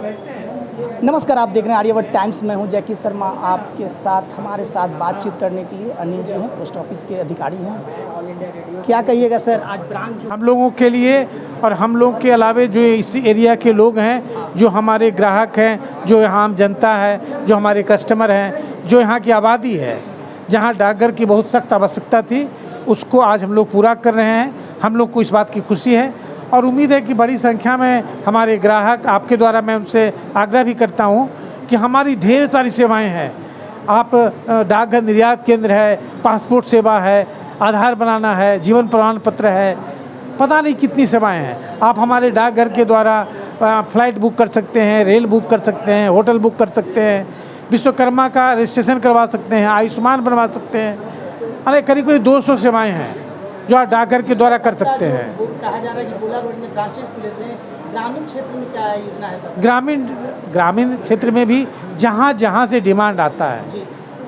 नमस्कार, आप देख रहे हैं आर्यावर्त टाइम्स। मैं हूं जैकी शर्मा, आपके साथ हमारे साथ बातचीत करने के लिए अनिल जी हैं, पोस्ट ऑफिस के अधिकारी हैं। क्या कहिएगा सर, आज ब्रांच हम लोगों के लिए और हम लोग के अलावे जो इस एरिया के लोग हैं, जो हमारे ग्राहक हैं, जो यहाँ आम जनता है, जो हमारे कस्टमर हैं, जो यहाँ की आबादी है, जहाँ डाकघर की बहुत सख्त आवश्यकता थी, उसको आज हम लोग पूरा कर रहे हैं। हम लोग को इस बात की खुशी है और उम्मीद है कि बड़ी संख्या में हमारे ग्राहक, आपके द्वारा मैं उनसे आग्रह भी करता हूँ कि हमारी ढेर सारी सेवाएं हैं। आप डाकघर निर्यात केंद्र है, पासपोर्ट सेवा है, आधार बनाना है, जीवन प्रमाण पत्र है, पता नहीं कितनी सेवाएं हैं। आप हमारे डाकघर के द्वारा फ्लाइट बुक कर सकते हैं, रेल बुक कर सकते हैं, होटल बुक कर सकते हैं, विश्वकर्मा का रजिस्ट्रेशन करवा सकते हैं, आयुष्मान बनवा सकते हैं। अरे करीब 200 सेवाएं हैं जो आप डाकघर के द्वारा कर सकते हैं। कहा जा रहा है कि गोला रोड में ब्रांचेस खुले थे, ग्रामीण क्षेत्र में क्या योजना है सर? ग्रामीण क्षेत्र में भी जहाँ जहाँ से डिमांड आता है,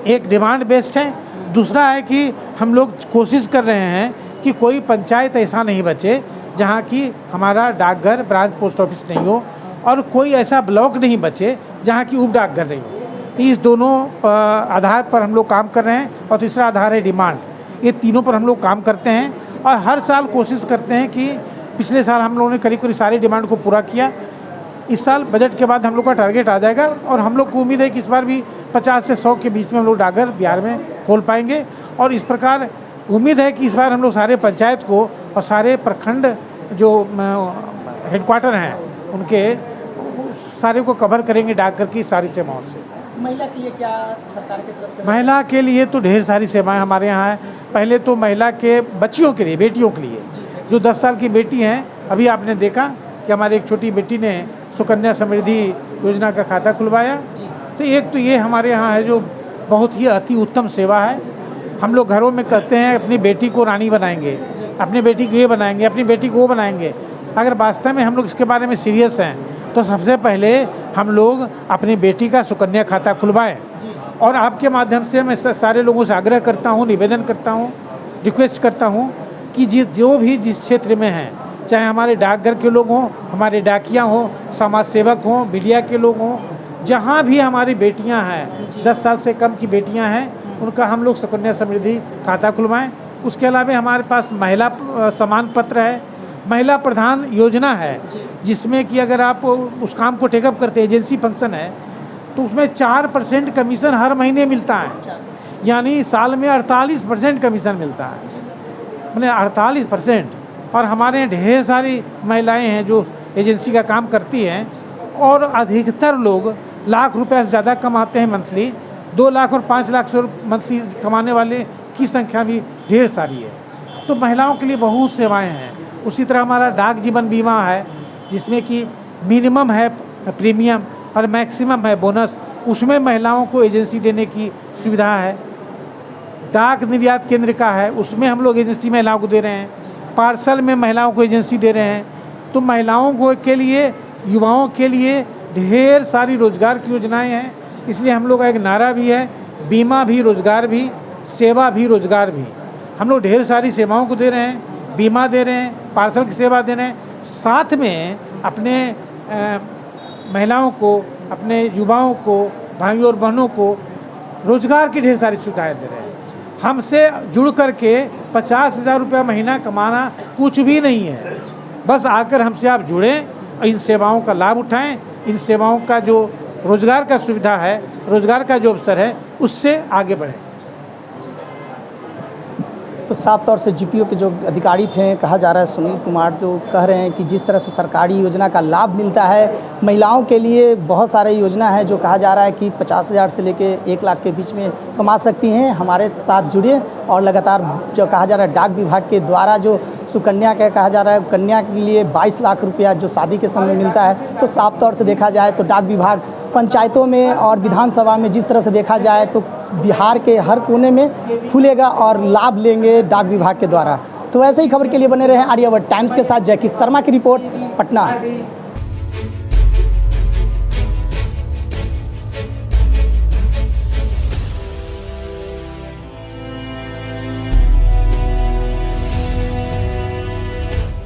एक डिमांड बेस्ड है, दूसरा है कि हम लोग कोशिश कर रहे हैं कि कोई पंचायत ऐसा नहीं बचे जहाँ की हमारा डाकघर ब्रांच पोस्ट ऑफिस नहीं हो और कोई ऐसा ब्लॉक नहीं बचे जहाँ की उप डाकघर नहीं हो। इस दोनों आधार पर हम लोग काम कर रहे हैं और तीसरा आधार है डिमांड। ये तीनों पर हम लोग काम करते हैं और हर साल कोशिश करते हैं कि पिछले साल हम लोगों ने करीब सारी डिमांड को पूरा किया। इस साल बजट के बाद हम लोग का टारगेट आ जाएगा और हम लोग को उम्मीद है कि इस बार भी 50 से 100 के बीच में हम लोग डाकघर बिहार में खोल पाएंगे। और इस प्रकार उम्मीद है कि इस बार हम लोग सारे पंचायत को और सारे प्रखंड जो हेडक्वार्टर हैं उनके सारे को कवर करेंगे डाकघर की सारी सेवाओं से। महिला के लिए क्या सरकार की तरफ से? महिला के लिए तो ढेर सारी सेवाएं हमारे यहाँ हैं। पहले तो महिला के बच्चियों के लिए, बेटियों के लिए, जो 10 साल की बेटी हैं, अभी आपने देखा कि हमारी एक छोटी बेटी ने सुकन्या समृद्धि योजना का खाता खुलवाया। तो एक तो ये हमारे यहाँ है जो बहुत ही अति उत्तम सेवा है। हम लोग घरों में कहते हैं अपनी बेटी को रानी बनाएंगे, अपनी बेटी को ये बनाएंगे, अपनी बेटी को वो बनाएंगे। अगर वास्तव में हम लोग इसके बारे में सीरियस हैं तो सबसे पहले हम लोग अपनी बेटी का सुकन्या खाता खुलवाएं। और आपके माध्यम से मैं सारे लोगों से आग्रह करता हूं, निवेदन करता हूं, रिक्वेस्ट करता हूं कि जिस क्षेत्र में हैं, चाहे हमारे डाकघर के लोग हों, हमारे डाकिया हों, समाज सेवक हों, मीडिया के लोग हों, जहां भी हमारी बेटियां हैं, 10 साल से कम की बेटियां हैं, उनका हम लोग सुकन्या समृद्धि खाता खुलवाएं। उसके अलावा हमारे पास महिला सम्मान पत्र है, महिला प्रधान योजना है, जिसमें कि अगर आप उस काम को टेकअप करते, एजेंसी फंक्शन है, तो उसमें 4% कमीशन हर महीने मिलता है, यानी साल में 48% कमीशन मिलता है, मैंने 48%। और हमारे ढेर सारी महिलाएं हैं जो एजेंसी का काम करती हैं और अधिकतर लोग लाख रुपए से ज़्यादा कमाते हैं मंथली। 2 लाख और 5 लाख से मंथली कमाने वाले की संख्या भी ढेर सारी है। तो महिलाओं के लिए बहुत सेवाएँ हैं। उसी तरह हमारा डाक जीवन बीमा है, जिसमें कि मिनिमम है प्रीमियम और मैक्सिमम है बोनस, उसमें महिलाओं को एजेंसी देने की सुविधा है। डाक निर्यात केंद्र का है, उसमें हम लोग एजेंसी महिलाओं को दे रहे हैं। पार्सल में महिलाओं को एजेंसी दे रहे हैं। तो महिलाओं को के लिए, युवाओं के लिए ढेर सारी रोजगार की योजनाएं हैं। इसलिए हम लोग का एक नारा भी है, बीमा भी रोजगार भी, सेवा भी रोजगार भी। हम लोग ढेर सारी सेवाओं को दे रहे हैं, बीमा दे रहे हैं, पार्सल की सेवा दे रहे हैं, साथ में अपने महिलाओं को, अपने युवाओं को, भाइयों और बहनों को रोजगार की ढेर सारी सुविधाएं दे रहे हैं। हमसे जुड़ करके 50,000 रुपया महीना कमाना कुछ भी नहीं है। बस आकर हमसे आप जुड़ें, इन सेवाओं का लाभ उठाएं, इन सेवाओं का जो रोजगार का सुविधा है, रोजगार का जो अवसर है, उससे आगे बढ़ें। तो साफ तौर से जीपीओ के जो अधिकारी थे, कहा जा रहा है सुनील कुमार, जो कह रहे हैं कि जिस तरह से सरकारी योजना का लाभ मिलता है महिलाओं के लिए, बहुत सारे योजना है जो कहा जा रहा है कि 50,000 से लेके 1 लाख के बीच में कमा सकती हैं। हमारे साथ जुड़े और लगातार जो कहा जा रहा है डाक विभाग के द्वारा जो सुकन्या का कहा जा रहा है, कन्या के लिए 22 लाख रुपया जो शादी के समय मिलता है। तो साफ तौर से देखा जाए तो डाक विभाग पंचायतों में और विधानसभा में जिस तरह से देखा जाए तो बिहार के हर कोने में खुलेगा और लाभ लेंगे डाक विभाग के द्वारा। तो ऐसे ही खबर के लिए बने रहें आर्यावर्त टाइम्स के साथ। जैकी शर्मा की रिपोर्ट, पटना।